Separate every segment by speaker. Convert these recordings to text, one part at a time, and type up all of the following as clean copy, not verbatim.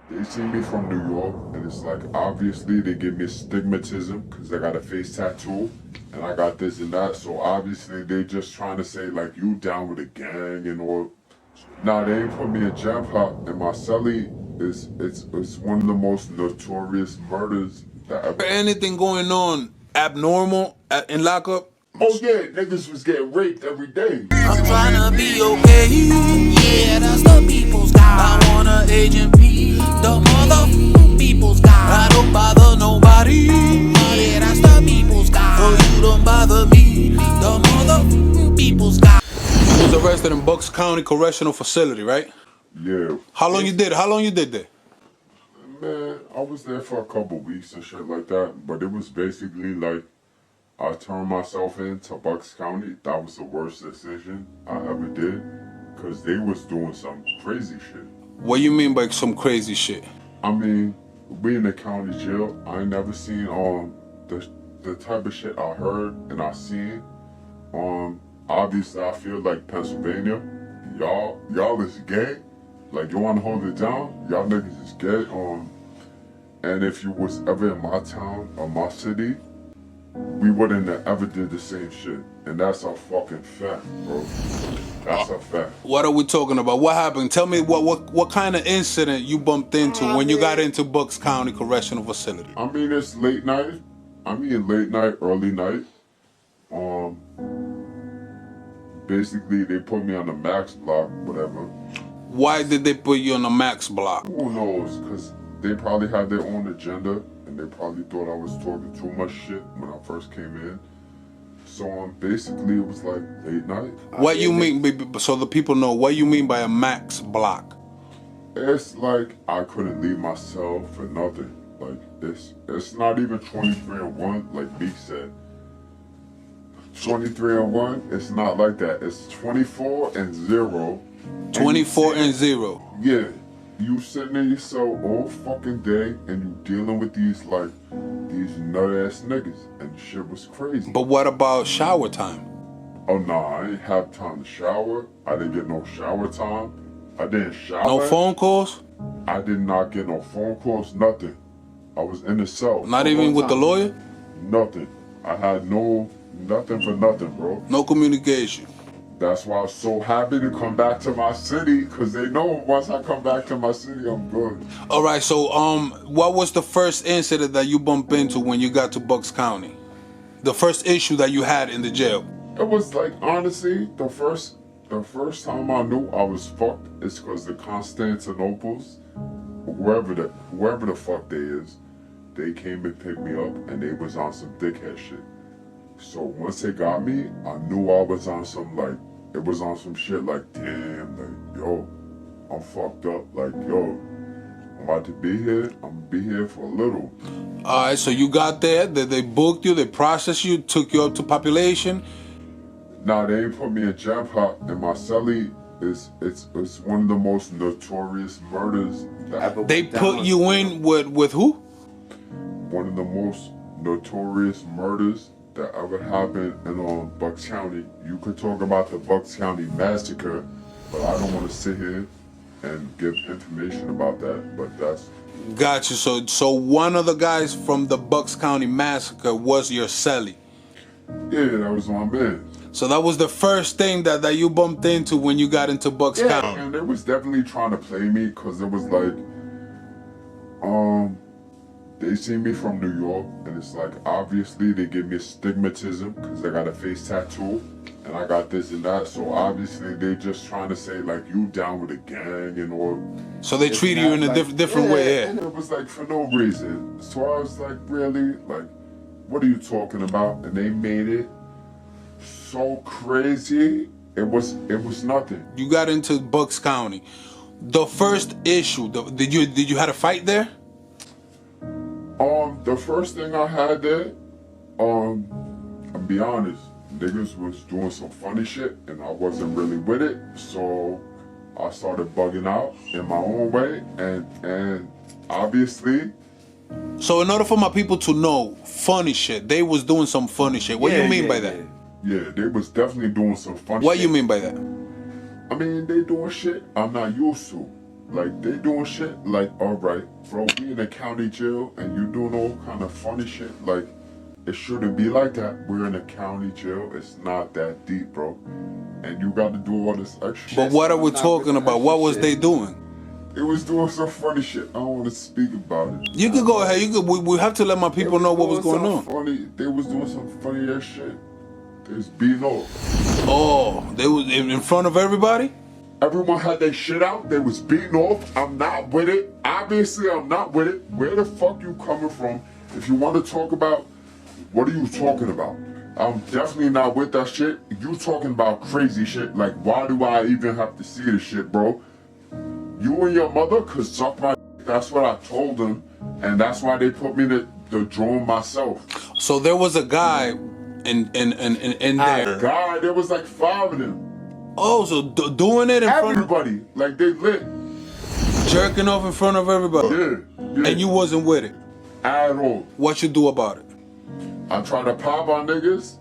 Speaker 1: They see me from New York, and it's like obviously they give me stigmatism because I got a face tattoo, and I got this and that. So obviously they just trying to say like you down with a gang and all. Nah, they ain't put me in jam pop, and my celly it's one of the most notorious murders that ever.
Speaker 2: Anything going on abnormal in lockup?
Speaker 1: Oh yeah, niggas was getting raped every day.
Speaker 3: I'm tryna be okay. Yeah, that's the people's guy. I want an agent P. The mother people's guy. I don't bother nobody. Yeah, that's the people's guy. So you don't bother me. The mother people's guy.
Speaker 2: You was arrested in Bucks County Correctional Facility, right?
Speaker 1: Yeah.
Speaker 2: How long you did? How long you did there?
Speaker 1: Man, I was there for a couple weeks and shit like that, but it was basically like I turned myself into Bucks County. That was the worst decision I ever did, cause they was doing some crazy shit.
Speaker 2: What you mean by some crazy shit?
Speaker 1: I mean, we in the county jail. I ain't never seen the type of shit I heard and I seen. Obviously I feel like Pennsylvania, y'all is gay. Like you wanna hold it down, y'all niggas is gay. And if you was ever in my town or my city, we wouldn't have ever did the same shit. And that's a fucking fact, bro. That's a fact.
Speaker 2: What are we talking about? What happened? Tell me what kind of incident you bumped into when you got into Bucks County Correctional Facility.
Speaker 1: I mean, it's late night. Late night, early night. Basically, they put me on the max block, whatever.
Speaker 2: Why did they put you on the max block?
Speaker 1: Who knows? Because they probably had their own agenda, and they probably thought I was talking too much shit when I first came in. So basically, it was like late night.
Speaker 2: What you mean, so the people know, what you mean by a max block?
Speaker 1: It's like I couldn't leave my cell for nothing. Like, it's not even 23 and 1, like Meek said. 23 and 1, it's not like that. It's 24 and 0.
Speaker 2: 24 and 0.
Speaker 1: Yeah. You sitting in your cell all fucking day and you dealing with these nut ass niggas, and shit was crazy.
Speaker 2: But what about shower time?
Speaker 1: Oh nah, I didn't have time to shower. I didn't get no shower time. I didn't shower.
Speaker 2: No phone calls?
Speaker 1: I did not get no phone calls, nothing. I was in the cell.
Speaker 2: Not even with the lawyer?
Speaker 1: Nothing. I had nothing for nothing, bro.
Speaker 2: No communication.
Speaker 1: That's why I was so happy to come back to my city, because they know once I come back to my city, I'm good.
Speaker 2: All right, so what was the first incident that you bumped into when you got to Bucks County? The first issue that you had in the jail?
Speaker 1: It was like, honestly, the first time I knew I was fucked is because the Constantinople's, whoever the fuck they is, they came and picked me up and they was on some dickhead shit. So once they got me, I knew I was on some it was on some shit like, damn, like, yo, I'm fucked up. Like, yo, I'm about to be here. I'm gonna be here for a little.
Speaker 2: All right, so you got there, they booked you, they processed you, took you up to population.
Speaker 1: Nah, they ain't put me in jam pop, and my celly it's one of the most notorious murders that ever
Speaker 2: They
Speaker 1: went down.
Speaker 2: put you in with who?
Speaker 1: One of the most notorious murders that ever happened in Bucks County. You could talk about the Bucks County massacre, but I don't want to sit here and give information about that. But that's
Speaker 2: Gotcha. So one of the guys from the Bucks County massacre was your celly.
Speaker 1: yeah, that was my man.
Speaker 2: So that was the first thing that you bumped into when you got into Bucks County.
Speaker 1: And they was definitely trying to play me because it was like, they see me from New York, and it's like obviously they give me stigmatism because I got a face tattoo and I got this and that. So obviously they just trying to say like you down with a gang and all.
Speaker 2: So they treat you in a different way. Yeah.
Speaker 1: And it was like for no reason. So I was like, really, like, what are you talking about? And they made it so crazy. It was nothing.
Speaker 2: You got into Bucks County. The first issue, did you had a fight there?
Speaker 1: The first thing I had there, I'll be honest, niggas was doing some funny shit and I wasn't really with it, so I started bugging out in my own way, and obviously.
Speaker 2: So in order for my people to know funny shit, they was doing some funny shit. What do you mean by that?
Speaker 1: Yeah, they was definitely doing some funny shit.
Speaker 2: What you mean by that?
Speaker 1: I mean, they doing shit I'm not used to. Like, they doing shit, like, alright, bro, we in a county jail and you doing all kind of funny shit, like, it shouldn't be like that. We're in a county jail, it's not that deep, bro. And you gotta do all this extra shit.
Speaker 2: But what are we talking about? What was they doing?
Speaker 1: It was doing some funny shit. I don't want to speak about it.
Speaker 2: You can go ahead. We have to let my people know what was going on.
Speaker 1: They was doing some funny ass shit. They was beating off.
Speaker 2: Oh, they was in front of everybody?
Speaker 1: Everyone had their shit out. They was beating off. I'm not with it. Obviously, I'm not with it. Where the fuck you coming from? If you want to talk about, what are you talking about? I'm definitely not with that shit. You talking about crazy shit. Like, why do I even have to see this shit, bro? You and your mother could suck my. That's what I told them, and that's why they put me the drone myself.
Speaker 2: So there was a guy in there.
Speaker 1: God, there was like 5 of them.
Speaker 2: Oh, so doing it in front of
Speaker 1: everybody, like they lit,
Speaker 2: jerking off in front of everybody.
Speaker 1: Yeah.
Speaker 2: And you wasn't with it
Speaker 1: at all.
Speaker 2: What you do about it?
Speaker 1: I tried to pop on niggas,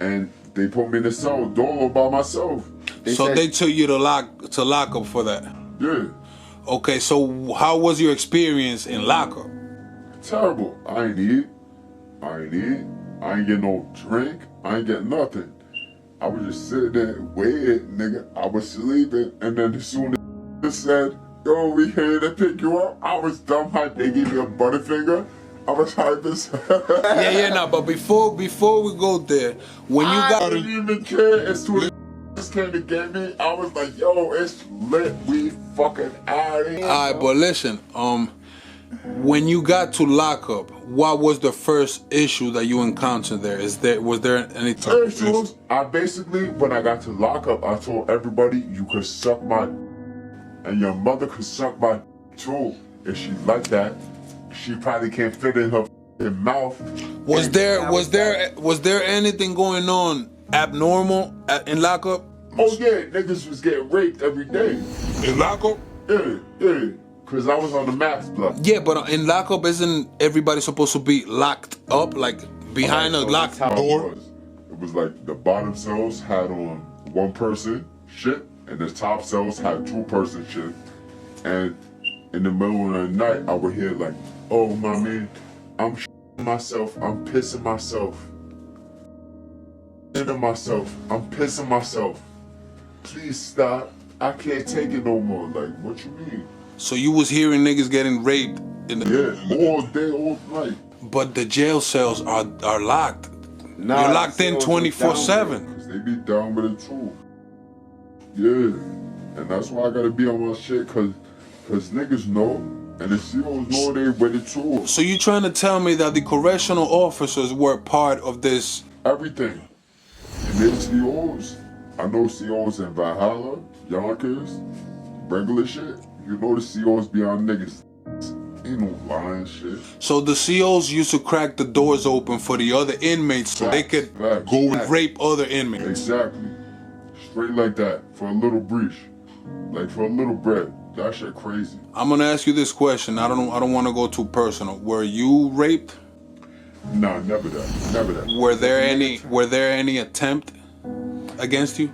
Speaker 1: and they put me in the cell door by myself.
Speaker 2: They took you to lock up for that.
Speaker 1: Yeah.
Speaker 2: Okay, so how was your experience in lockup?
Speaker 1: Terrible. I ain't eat. I ain't get no drink. I ain't get nothing. I was just sitting there waiting, nigga. I was sleeping, and then as soon as they said, "Yo, we here to pick you up," I was dumb hype. They gave me a butterfinger. I was hype as
Speaker 2: Yeah, but before we go there, when you got,
Speaker 1: I didn't even care. As soon as came to get me, I was like, "Yo, it's lit. We fucking out of here."
Speaker 2: Alright, but listen, when you got to lockup, what was the first issue that you encountered there? Was there any
Speaker 1: issues? I basically, when I got to lockup, I told everybody you could suck my, and your mother could suck my too. If she like that, she probably can't fit in her mouth.
Speaker 2: Was there anything going on abnormal in lockup?
Speaker 1: Oh yeah, niggas was getting raped every day.
Speaker 2: In lockup?
Speaker 1: Yeah. Cause I was on the max block.
Speaker 2: Yeah, but in lockup, isn't everybody supposed to be locked up, like behind a locked door?
Speaker 1: It was like the bottom cells had on 1 person shit, and the top cells had 2 person shit. And in the middle of the night, I would hear like, "Oh my man, I'm shitting myself, I'm pissing myself, I'm pissing myself. Please stop. I can't take it no more." Like, what you mean?
Speaker 2: So you was hearing niggas getting raped in the
Speaker 1: all day, all night.
Speaker 2: But the jail cells are locked.
Speaker 4: Nah,
Speaker 2: you're locked in 24/7.
Speaker 1: Cause they be down with it too. Yeah, and that's why I gotta be on my shit, cause niggas know, and the COs know they with it too.
Speaker 2: So you trying to tell me that the correctional officers were part of this?
Speaker 1: Everything. And they COs. I know COs in Valhalla, Yonkers, regular shit. You know the COs be on niggas. Ain't no lying shit.
Speaker 2: So the COs used to crack the doors open for the other inmates so they could go and rape other inmates.
Speaker 1: Exactly. Straight like that. For a little breach. Like for a little bread. That shit crazy.
Speaker 2: I'm gonna ask you this question. I don't wanna go too personal. Were you raped?
Speaker 1: Nah, never that. Never that.
Speaker 2: Were there any attempt against you?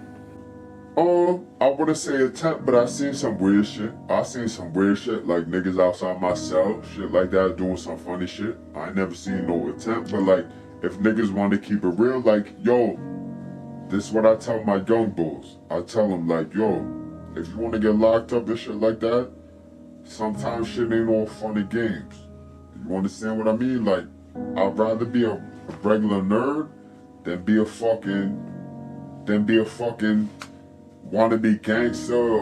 Speaker 1: I wouldn't say attempt, but I seen some weird shit. Like niggas outside my cell, shit like that, doing some funny shit. I ain't never seen no attempt, but like, if niggas want to keep it real, like, yo, this is what I tell my young bulls. I tell them like, yo, if you want to get locked up and shit like that, sometimes shit ain't all fun and games. You understand what I mean? Like, I'd rather be a regular nerd than be a fucking wannabe gangster or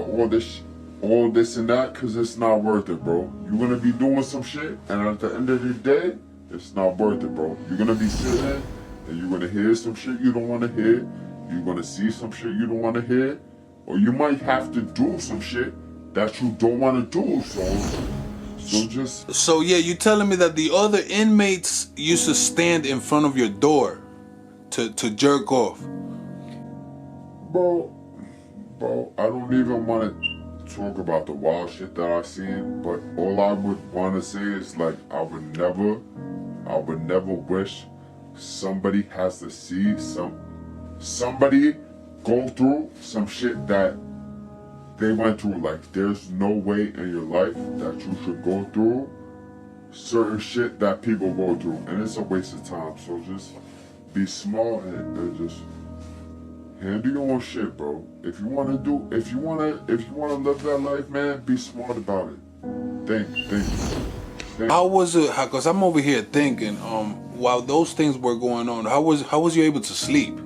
Speaker 1: all this and that, cause it's not worth it, bro. You're gonna be doing some shit, and at the end of the day, it's not worth it, bro. You're gonna be sitting there, and you're gonna hear some shit you don't wanna hear. You're gonna see some shit you don't wanna hear, or you might have to do some shit that you don't wanna do.
Speaker 2: So yeah, you telling me that the other inmates used to stand in front of your door to jerk off?
Speaker 1: Bro, I don't even want to talk about the wild shit that I seen, but all I would want to say is like, I would never wish somebody has to see somebody go through some shit that they went through. Like, there's no way in your life that you should go through certain shit that people go through, and it's a waste of time. So just be smart and just handle your own shit, bro. If you wanna live that life, man, be smart about it. Think.
Speaker 2: How was it? Because I'm over here thinking, while those things were going on, how was you able to sleep?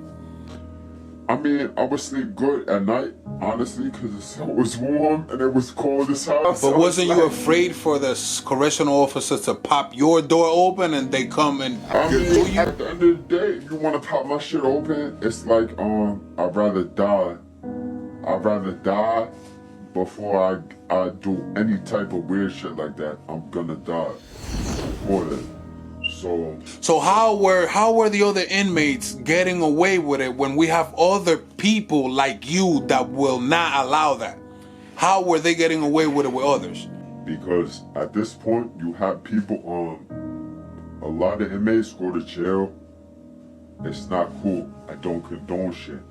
Speaker 1: I mean, I would sleep good at night, honestly, because it was warm and it was cold as hell.
Speaker 2: But wasn't you afraid for the correctional officers to pop your door open and they come and
Speaker 1: I
Speaker 2: get through
Speaker 1: mean,
Speaker 2: you?
Speaker 1: at the end of the day, you want to pop my shit open, it's like, I'd rather die. I'd rather die before I do any type of weird shit like that. I'm gonna die before that.
Speaker 2: So how were the other inmates getting away with it when we have other people like you that will not allow that? How were they getting away with it with others?
Speaker 1: Because at this point, you have people, a lot of inmates go to jail. It's not cool. I don't condone shit.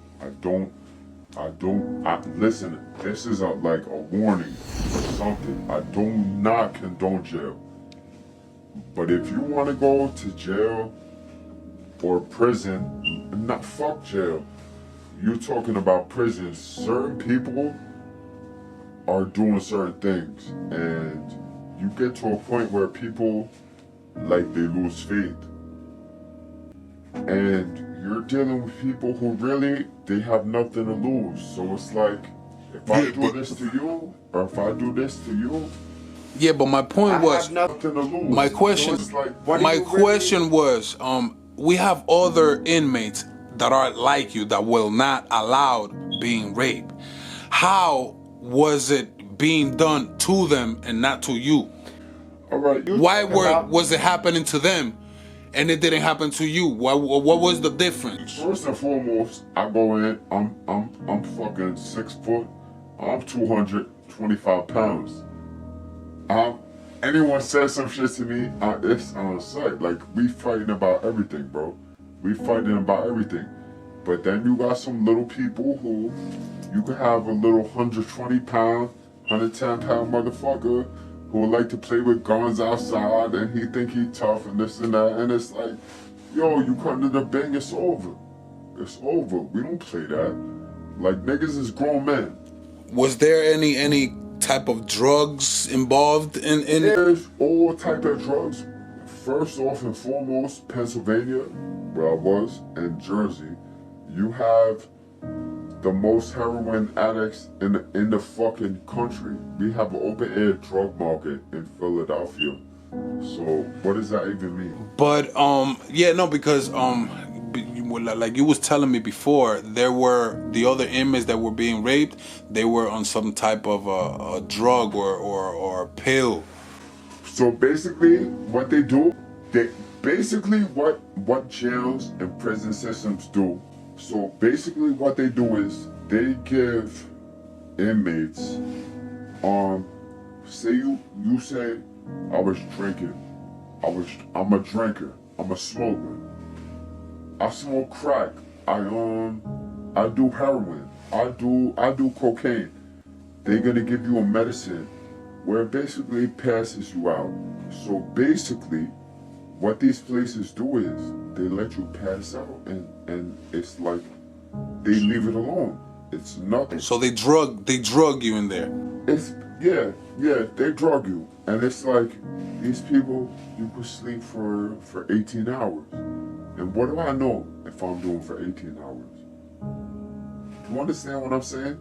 Speaker 1: Listen, this is like a warning or something. I do not condone jail. But if you want to go to jail or prison, not fuck jail. You're talking about prison. Certain people are doing certain things, and you get to a point where people, like, they lose faith. And you're dealing with people who really, they have nothing to lose. So it's like, if I do this to you, or if I do this to you,
Speaker 2: yeah, but my point was,
Speaker 1: nothing to lose.
Speaker 2: my question,
Speaker 1: So it's like,
Speaker 2: was, we have other inmates that are like you that will not allow being raped. How was it being done to them and not to you?
Speaker 1: All right.
Speaker 2: Why was it happening to them and it didn't happen to you? What was the difference?
Speaker 1: First and foremost, I go in. I'm fucking 6 foot. I'm 225 pounds. Anyone says some shit to me, it's on sight. Like, we fighting about everything, bro. We fighting about everything. But then you got some little people who, you could have a little 120 pound, 110 pound motherfucker who would like to play with guns outside and he think he tough and this and that. And it's like, yo, you come to the bang, it's over. It's over. We don't play that. Like, niggas is grown men.
Speaker 2: Was there any type of drugs involved in
Speaker 1: There's all type of drugs. First off and foremost, Pennsylvania, where I was, and Jersey, you have the most heroin addicts in the fucking country. We have an open air drug market in Philadelphia. So what does that even mean?
Speaker 2: But yeah, no, because like you was telling me before, there were the other inmates that were being raped. They were on some type of a drug or a pill.
Speaker 1: So basically, what they do, what jails and prison systems do. So basically, what they do is they give inmates, say you say, I was drinking, I'm a drinker, I'm a smoker, I smoke crack, I do heroin, I do cocaine. They're gonna give you a medicine where it basically passes you out. So basically, what these places do is they let you pass out, and it's like they leave it alone. It's nothing.
Speaker 2: So they drug you in there.
Speaker 1: It's they drug you, and it's like these people, you could sleep for 18 hours, and what do I know if I'm doing for 18 hours? Do you understand what I'm saying?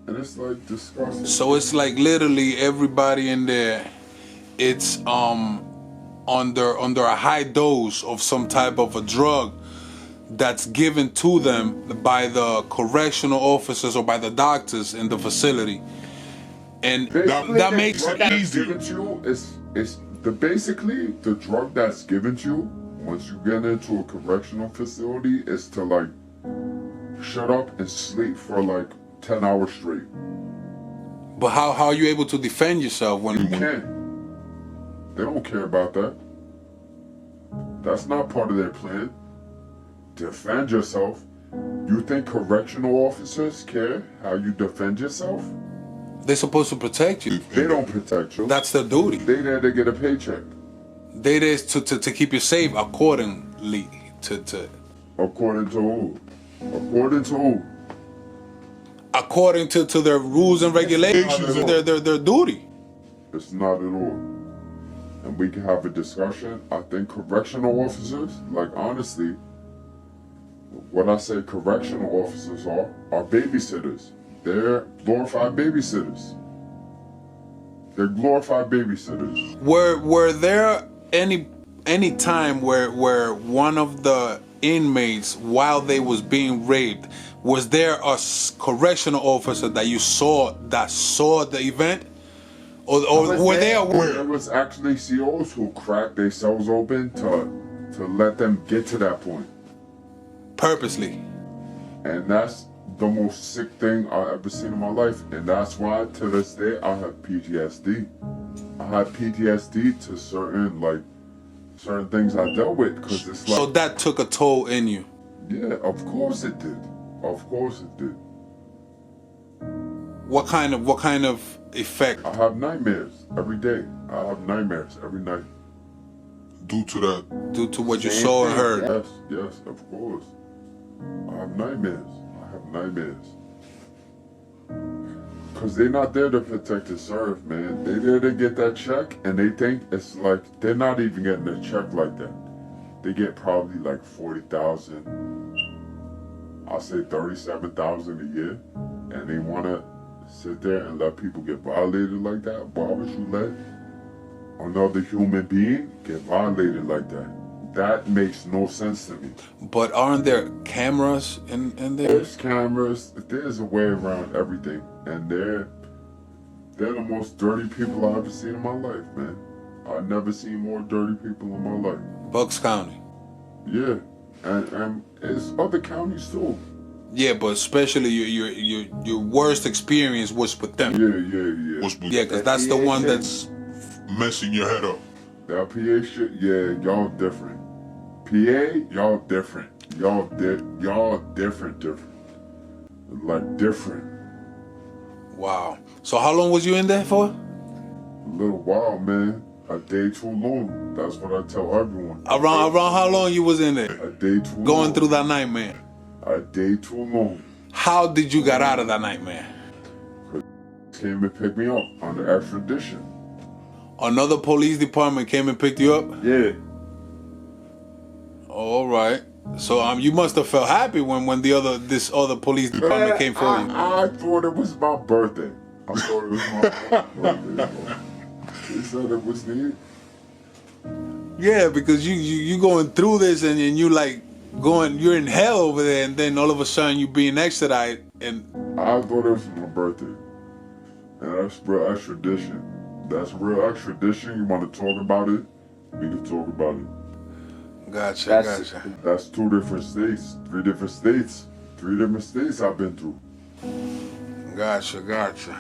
Speaker 1: And it's like disgusting.
Speaker 2: So it's like literally everybody in there, it's under a high dose of some type of a drug that's given to them by the correctional officers or by the doctors in the facility, and that makes it easy.
Speaker 1: Basically the drug that's given to you once you get into a correctional facility is to like shut up and sleep for like 10 hours straight.
Speaker 2: But how are you able to defend yourself when
Speaker 1: you can't? They don't care about that. That's not part of their plan. Defend yourself. You think correctional officers care how you defend yourself?
Speaker 2: They're supposed to protect you.
Speaker 1: They don't protect you.
Speaker 2: That's their duty.
Speaker 1: They there to get a paycheck.
Speaker 2: They there to keep you safe accordingly to.
Speaker 1: According to who? According to who?
Speaker 2: According to their rules and regulations, their duty.
Speaker 1: It's not at all. And we can have a discussion. I think correctional officers, like honestly, what I say correctional officers are babysitters. They're glorified babysitters. They're glorified babysitters.
Speaker 2: Were there any time where one of the inmates, while they was being raped, was there a correctional officer that you saw the event, or were they aware?
Speaker 1: It was actually COs who cracked their cells open to let them get to that point
Speaker 2: Purposely.
Speaker 1: and that's the most sick thing I ever seen in my life, and that's why to this day I have PTSD. I have PTSD to certain things I dealt with, because it's like.
Speaker 2: So that took a toll in you.
Speaker 1: Yeah, of course it did. Of course it did.
Speaker 2: What kind of effect?
Speaker 1: I have nightmares every day. I have nightmares every night.
Speaker 4: Due to that.
Speaker 2: Due to what you saw and heard.
Speaker 1: Yes, of course. I have nightmares. Because they're not there to protect and serve, man. They're there to get that check, and they think it's like, they're not even getting a check like that. They get probably like 40,000, I'll say 37,000 a year, and they want to sit there and let people get violated like that. Why would you let another human being get violated like that? That makes no sense to me.
Speaker 2: But aren't there cameras in there?
Speaker 1: There's cameras. There's a way around everything, and they're the most dirty people I've ever seen in my life, man. I've never seen more dirty people in my life.
Speaker 2: Bucks County.
Speaker 1: Yeah, and it's other counties too.
Speaker 2: Yeah, but especially your worst experience was with them.
Speaker 1: Yeah.
Speaker 4: What's with
Speaker 2: Yeah, because that's the one that's
Speaker 4: messing your head up?
Speaker 1: That PA shit, yeah, y'all different. PA, y'all different. Y'all different. Like different.
Speaker 2: wow. So how long was you in there for?
Speaker 1: A little while, man. A day too long. That's what I tell everyone.
Speaker 2: Around how long you was in there?
Speaker 1: A day too long.
Speaker 2: Going through that nightmare.
Speaker 1: A day too long.
Speaker 2: How did you get out of that nightmare?
Speaker 1: Came and picked me up on the extradition.
Speaker 2: Another police department came and picked you up?
Speaker 1: Yeah.
Speaker 2: All right. So you must have felt happy when this other police department came for you.
Speaker 1: I thought it was my birthday. I thought it was my birthday. They said it was needed.
Speaker 2: Yeah, because you going through this and you like you're in hell over there, and then all of a sudden you being extradited, and
Speaker 1: I thought it was my birthday. And that's real extradition. That's real extradition. You want to talk about it? We can talk about it.
Speaker 2: Gotcha.
Speaker 1: That's 2 different states, 3 different states. 3 different states I've been through.
Speaker 2: Gotcha.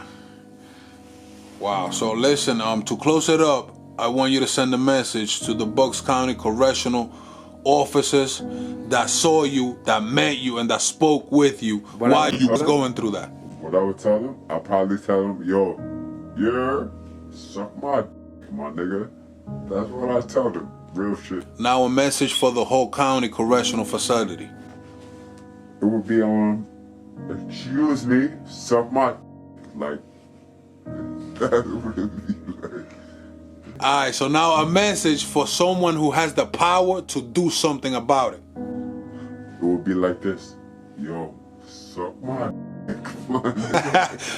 Speaker 2: Wow. So listen, to close it up, I want you to send a message to the Bucks County Correctional officers that saw you, that met you, and that spoke with you while you was going through that.
Speaker 1: What I would tell them, I'll probably tell them, yo, you're suck my nigga. That's what I tell them. Real shit.
Speaker 2: Now a message for the whole county correctional facility.
Speaker 1: It would be excuse me, suck my like. That would be like.
Speaker 2: Alright, so now a message for someone who has the power to do something about it.
Speaker 1: It would be like this. Yo, suck my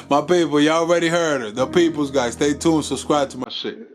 Speaker 2: My people, y'all already heard it. The peoples, guys, stay tuned, subscribe to my shit.